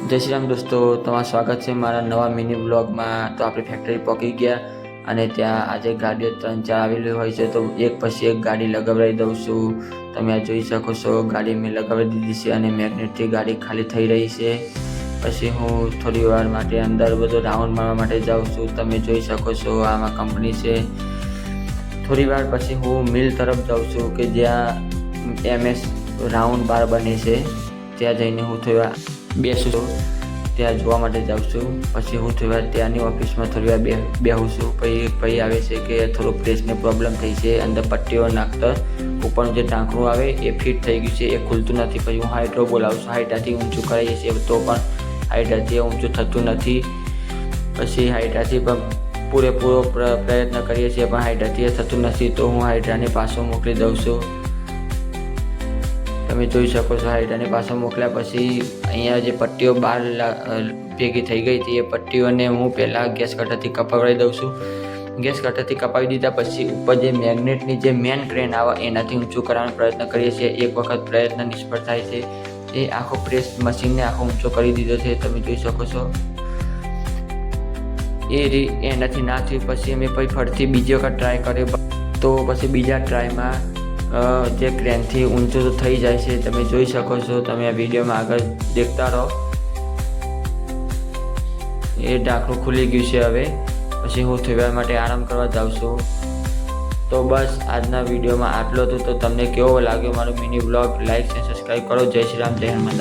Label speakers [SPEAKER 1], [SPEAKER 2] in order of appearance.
[SPEAKER 1] जय श्री राम दोस्तों, તમારું સ્વાગત છે મારા નવા મિની બ્લોગમાં। તો આપણે ફેક્ટરી પહોંચી ગયા અને ત્યાં આજે ગાડીઓ 3-4 આવેલી હોય છે, તો એક પછી એક ગાડી લગાવડાવી દઉં છું। તમે આ જોઈ શકો છો, ગાડી મેં લગાવી દીધી છે અને મેગ્નેટથી ગાડી ખાલી થઈ રહી છે। પછી હું થોડી વાર માટે અંદર બધો રાઉન્ડ મારવા માટે જાઉં છું। તમે જોઈ શકો છો, આમાં કંપની છે। થોડી વાર પછી હું મિલ તરફ જાઉં છું કે જ્યાં MS રાઉન્ડ બાર બને છે, ત્યાં જઈને હું થોડી વાર બેસું છું, ત્યાં જોવા માટે જાઉં છું। પછી હું થોડી વાર ત્યાંની ઓફિસમાં થોડી વાર બેહું છું। પછી ભાઈ આવે છે કે થોડો પ્રેસને પ્રોબ્લેમ થઈ છે, અંદર પટ્ટીઓ નાખતા ઉપરનું જે ઢાંકણું આવે એ ફિટ થઈ ગયું છે, એ ખુલતું નથી। પછી હું હાઇડ્રો બોલાવું છું, હાઇડ્રાથી ઊંચું કરાવીએ છીએ તો પણ હાઇડ્રાથી ઊંચું થતું નથી। પછી હાઇડ્રાથી પણ પૂરેપૂરો પ્રયત્ન કરીએ છીએ પણ હાઇડ્રાથી થતું નથી, તો હું હાઇડ્રાને પાછો મોકલી દઉં છું। તમે જોઈ શકો છો, હાઇડ્રાને પાછો મોકલ્યા પછી અહીંયા જે પટ્ટીઓ બહાર ભેગી થઈ ગઈ હતી, એ પટ્ટીઓને હું પહેલાં ગેસ કટરથી કપાવી દઉં છું। ગેસ કટરથી કપાવી દીધા પછી ઉપર જે મેગ્નેટની જે મેન ક્રેન આવે એનાથી ઊંચું કરવાનો પ્રયત્ન કરીએ છીએ। એક વખત પ્રયત્ન નિષ્ફળ થાય છે, એ આખો પ્રેસ મશીનને આખો ઊંચો કરી દીધો છે, તમે જોઈ શકો છો। એનાથી ના થયું પછી અમે ફરીથી બીજી વખત ટ્રાય કર્યો, તો પછી બીજા ટ્રાયમાં જે ક્રેનથી ઊંચું તો થઈ જાય છે, તમે જોઈ શકો છો। તમે આ વિડીયોમાં આગળ દેખતા રહો, એ ઢાંકણું ખુલી ગયું છે। હવે પછી હું થોડી વાર માટે આરામ કરવા જાઉં છું। તો બસ આજના વિડીયોમાં આટલું હતું। તો તમને કેવો લાગ્યો મારો મિની બ્લોગ? લાઈક અને સબસ્ક્રાઈબ કરો। જય શ્રી રામ, જય હનુમાન।